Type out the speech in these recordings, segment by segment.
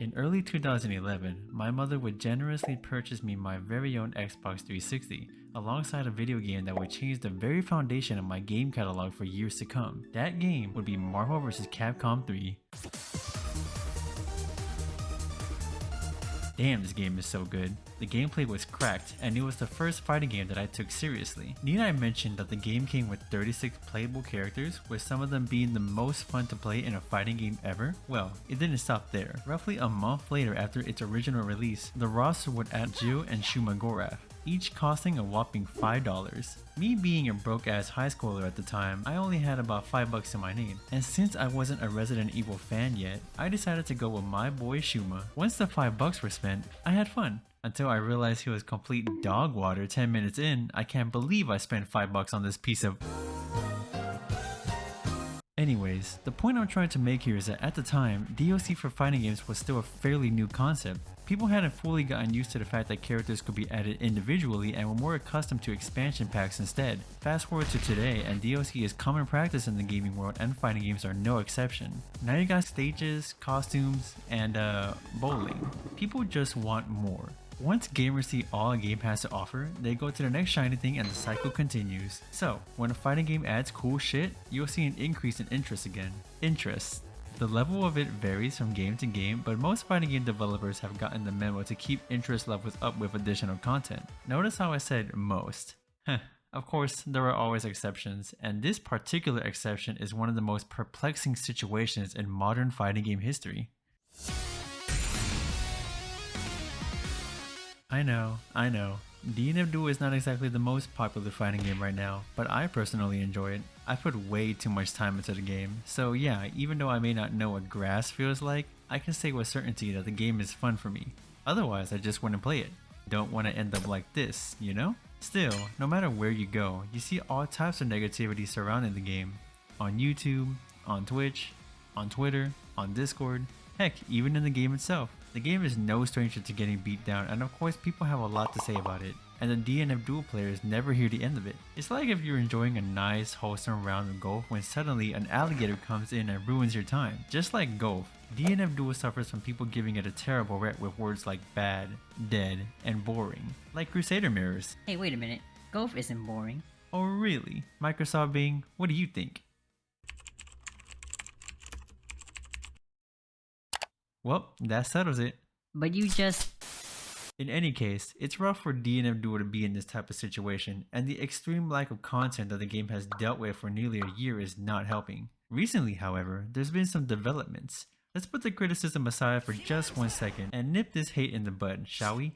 In early 2011, my mother would generously purchase me my very own Xbox 360, alongside a video game that would change the very foundation of my game catalog for years to come. That game would be Marvel vs. Capcom 3. Damn, this game is so good. The gameplay was cracked, and it was the first fighting game that I took seriously. Need I mention that the game came with 36 playable characters, with some of them being the most fun to play in a fighting game ever? Well, it didn't stop there. Roughly a month later after its original release, the roster would add Jill and Shuma Gorath, each costing a whopping $5. Me being a broke ass high schooler at the time, I only had about $5 to my name, and since I wasn't a Resident Evil fan yet, I decided to go with my boy Shuma. Once the $5 were spent, I had fun. Until I realized he was complete dog water 10 minutes in. I can't believe I spent $5 on this piece of... Anyways, the point I'm trying to make here is that at the time, DLC for fighting games was still a fairly new concept. People hadn't fully gotten used to the fact that characters could be added individually and were more accustomed to expansion packs instead. Fast forward to today, and DLC is common practice in the gaming world, and fighting games are no exception. Now you got stages, costumes, and bowling. People just want more. Once gamers see all a game has to offer, they go to the next shiny thing and the cycle continues. So, when a fighting game adds cool shit, you'll see an increase in interest again. Interest. The level of it varies from game to game, but most fighting game developers have gotten the memo to keep interest levels up with additional content. Notice how I said most. Of course, there are always exceptions, and this particular exception is one of the most perplexing situations in modern fighting game history. I know. DNF Duel is not exactly the most popular fighting game right now, but I personally enjoy it. I put way too much time into the game, so yeah, even though I may not know what grass feels like, I can say with certainty that the game is fun for me. Otherwise, I just wouldn't play it. Don't want to end up like this, you know? Still, no matter where you go, you see all types of negativity surrounding the game. On YouTube, on Twitch, on Twitter, on Discord, heck, even in the game itself. The game is no stranger to getting beat down, and of course people have a lot to say about it, and the DNF Duel players never hear the end of it. It's like if you're enjoying a nice wholesome round of golf when suddenly an alligator comes in and ruins your time. Just like golf, DNF Duel suffers from people giving it a terrible rep with words like bad, dead, and boring, like Crusader mirrors. Hey, wait a minute, golf isn't boring. Oh really? Microsoft Bing, what do you think? Well, that settles it. But you just... In any case, it's rough for DNF Duel to be in this type of situation, and the extreme lack of content that the game has dealt with for nearly a year is not helping. Recently, however, there's been some developments. Let's put the criticism aside for just 1 second and nip this hate in the bud, shall we?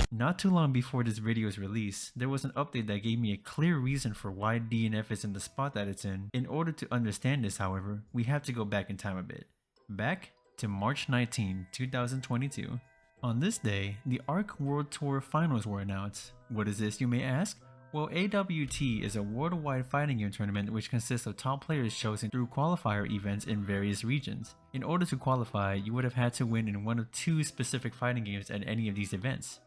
Not too long before this video's release, there was an update that gave me a clear reason for why DNF is in the spot that it's in. In order to understand this, however, we have to go back in time a bit. Back to March 19, 2022. On this day, the ARC World Tour Finals were announced. What is this, you may ask? Well, AWT is a worldwide fighting game tournament which consists of top players chosen through qualifier events in various regions. In order to qualify, you would have had to win in one of two specific fighting games at any of these events.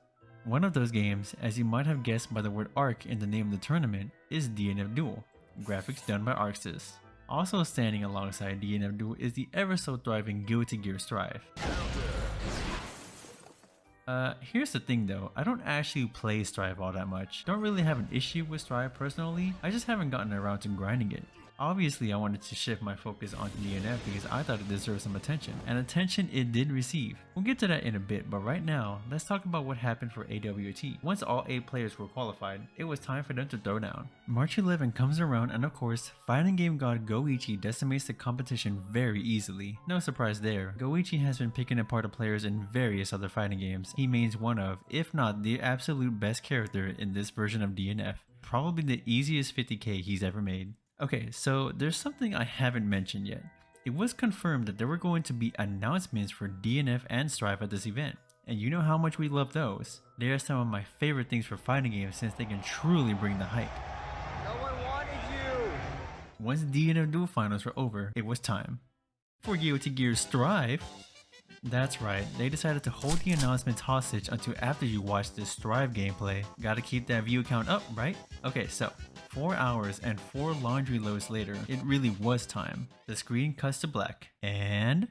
One of those games, as you might have guessed by the word ARC in the name of the tournament, is DNF Duel, graphics done by ArcSys. Also standing alongside DNF Duel is the ever so thriving Guilty Gear Strive. Here's the thing though, I don't actually play Strive all that much. Don't really have an issue with Strive personally, I just haven't gotten around to grinding it. Obviously I wanted to shift my focus onto DNF because I thought it deserved some attention, and attention it did receive. We'll get to that in a bit, but right now, let's talk about what happened for AWT. Once all 8 players were qualified, it was time for them to throw down. March 11 comes around and of course, fighting game god Goichi decimates the competition very easily. No surprise there, Goichi has been picking apart the players in various other fighting games. He mains one of, if not the absolute best character in this version of DNF. Probably the easiest 50k he's ever made. Okay, so there's something I haven't mentioned yet. It was confirmed that there were going to be announcements for DNF and Strive at this event, and you know how much we love those. They are some of my favorite things for fighting games since they can truly bring the hype. No one wanted you! Once DNF Duel finals were over, it was time for Guilty Gear Strive. That's right, they decided to hold the announcements hostage until after you watch this Strive gameplay. Gotta keep that view count up, right? Okay, so 4 hours and 4 laundry loads later, it really was time. The screen cuts to black, and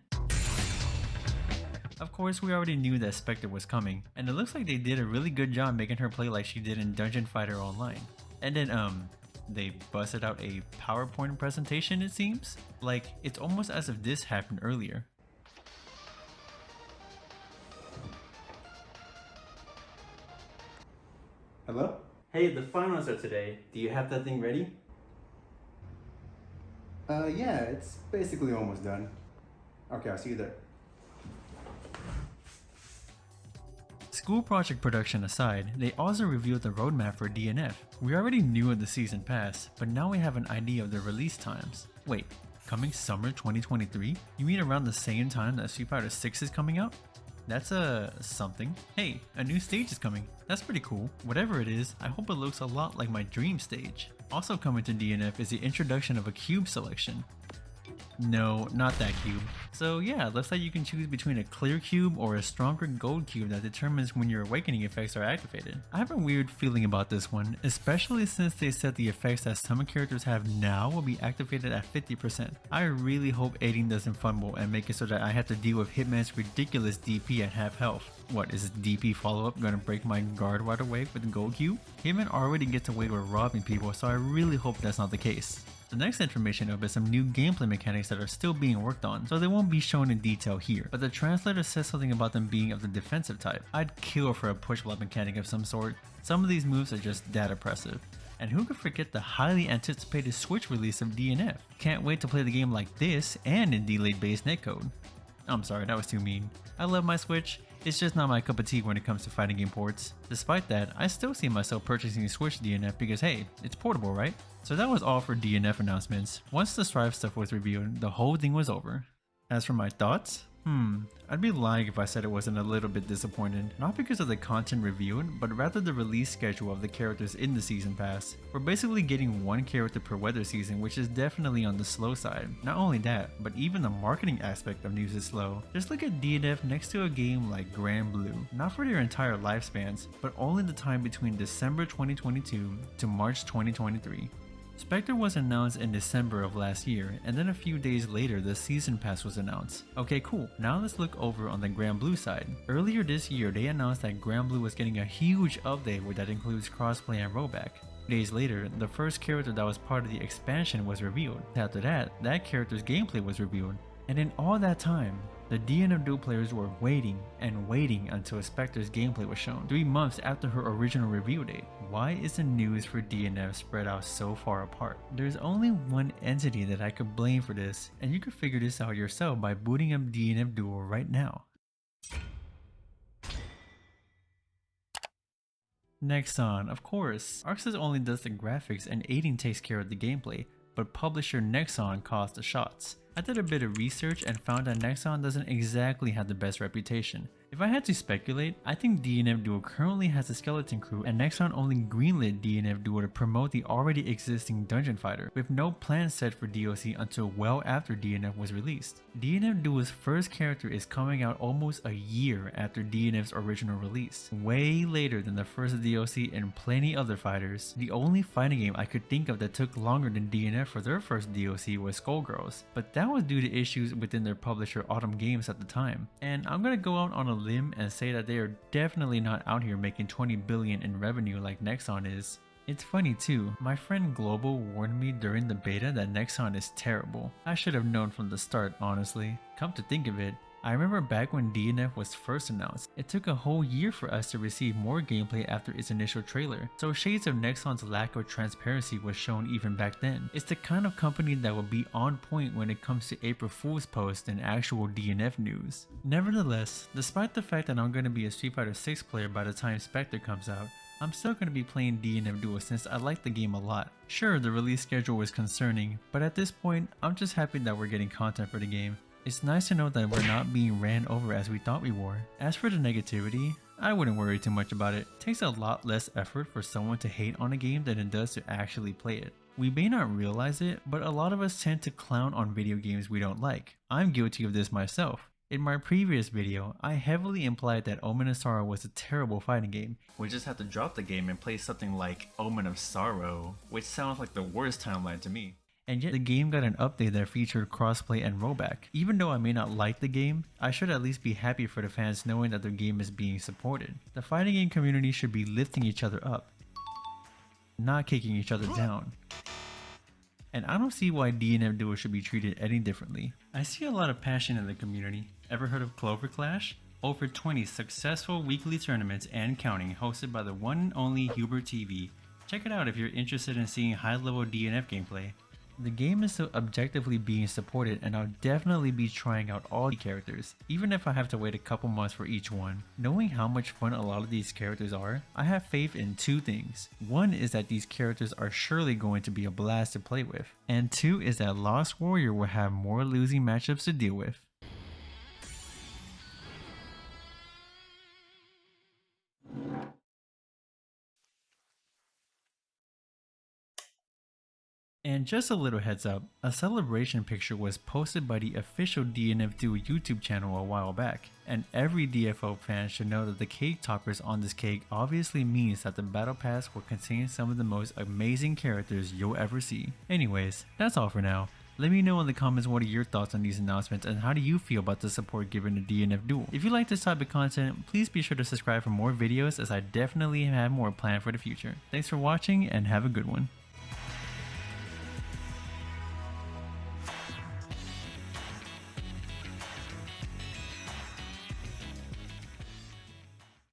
Of course, we already knew that Spectre was coming, and it looks like they did a really good job making her play like she did in Dungeon Fighter Online. And then they busted out a PowerPoint presentation, it seems. Like, it's almost as if this happened earlier. Hello? Hey, the finals are today. Do you have that thing ready? Yeah, it's basically almost done. Okay, I'll see you there. School project production aside, they also revealed the roadmap for DNF. We already knew of the season pass, but now we have an idea of the release times. Wait, coming summer 2023? You mean around the same time that Street Fighter 6 is coming out? That's something. Hey, a new stage is coming. That's pretty cool. Whatever it is, I hope it looks a lot like my dream stage. Also coming to DNF is the introduction of a cube selection. No, not that cube. So yeah, it looks like you can choose between a clear cube or a stronger gold cube that determines when your awakening effects are activated. I have a weird feeling about this one, especially since they said the effects that some characters have now will be activated at 50%. I really hope aiding doesn't fumble and make it so that I have to deal with Hitman's ridiculous DP at half health. What, is this DP follow-up gonna break my guard right away with the gold cube? Hitman already gets away with robbing people, so I really hope that's not the case. The next information up is some new gameplay mechanics that are still being worked on, so they won't be shown in detail here, but the translator says something about them being of the defensive type. I'd kill for a push block mechanic of some sort. Some of these moves are just that oppressive. And who could forget the highly anticipated Switch release of DNF? Can't wait to play the game like this and in delayed base netcode. I'm sorry, that was too mean. I love my Switch, it's just not my cup of tea when it comes to fighting game ports. Despite that, I still see myself purchasing Switch DNF because hey, it's portable, right? So that was all for DNF announcements. Once the Strive stuff was revealed, the whole thing was over. As for my thoughts, I'd be lying if I said it wasn't a little bit disappointed. Not because of the content revealed, but rather the release schedule of the characters in the season pass. We're basically getting one character per weather season, which is definitely on the slow side. Not only that, but even the marketing aspect of news is slow. Just look at DNF next to a game like Grand Blue. Not for their entire lifespans, but only the time between December 2022 to March 2023. Spectre was announced in December of last year, and then a few days later the season pass was announced. Okay, cool. Now let's look over on the Grand Blue side. Earlier this year they announced that Grand Blue was getting a huge update that includes crossplay and rollback. Days later, the first character that was part of the expansion was revealed. After that, that character's gameplay was revealed. And in all that time, the DNF Duel players were waiting and waiting until Spectre's gameplay was shown, 3 months after her original reveal date. Why is the news for DNF spread out so far apart? There's only one entity that I could blame for this, and you could figure this out yourself by booting up DNF Duel right now. Nexon, of course. Arxis only does the graphics and aiding takes care of the gameplay, but publisher Nexon calls the shots. I did a bit of research and found that Nexon doesn't exactly have the best reputation. If I had to speculate, I think DNF Duel currently has a skeleton crew and Nexon only greenlit DNF Duel to promote the already existing Dungeon Fighter, with no plan set for DLC until well after DNF was released. DNF Duel's first character is coming out almost a year after DNF's original release, way later than the first DLC and plenty other fighters. The only fighting game I could think of that took longer than DNF for their first DLC was Skullgirls, but that was due to issues within their publisher Autumn Games at the time. And I'm gonna go out on a limb and say that they are definitely not out here making 20 billion in revenue like Nexon is. It's funny too, my friend Global warned me during the beta that Nexon is terrible. I should have known from the start, honestly. Come to think of it, I remember back when DNF was first announced, it took a whole year for us to receive more gameplay after its initial trailer, so shades of Nexon's lack of transparency was shown even back then. It's the kind of company that will be on point when it comes to April Fool's posts and actual DNF news. Nevertheless, despite the fact that I'm going to be a Street Fighter 6 player by the time Spectre comes out, I'm still going to be playing DNF Duel since I like the game a lot. Sure, the release schedule was concerning, but at this point, I'm just happy that we're getting content for the game. It's nice to know that we're not being ran over as we thought we were. As for the negativity, I wouldn't worry too much about it. It takes a lot less effort for someone to hate on a game than it does to actually play it. We may not realize it, but a lot of us tend to clown on video games we don't like. I'm guilty of this myself. In my previous video, I heavily implied that Omen of Sorrow was a terrible fighting game. We just had to drop the game and play something like Omen of Sorrow, which sounds like the worst timeline to me. And yet the game got an update that featured crossplay and rollback. Even though I may not like the game, I should at least be happy for the fans knowing that their game is being supported. The fighting game community should be lifting each other up, not kicking each other down. And I don't see why DNF Duel should be treated any differently. I see a lot of passion in the community. Ever heard of Clover Clash? Over 20 successful weekly tournaments and counting, hosted by the one and only Hubert TV. Check it out if you're interested in seeing high-level DNF gameplay. The game is still objectively being supported, and I'll definitely be trying out all the characters, even if I have to wait a couple months for each one. Knowing how much fun a lot of these characters are, I have faith in two things. One is that these characters are surely going to be a blast to play with, and two is that Lost Warrior will have more losing matchups to deal with. And just a little heads up, a celebration picture was posted by the official DNF Duel YouTube channel a while back, and every DFO fan should know that the cake toppers on this cake obviously means that the battle pass will contain some of the most amazing characters you'll ever see. Anyways, that's all for now. Let me know in the comments what are your thoughts on these announcements and how do you feel about the support given to DNF Duel. If you like this type of content, please be sure to subscribe for more videos as I definitely have more planned for the future. Thanks for watching and have a good one.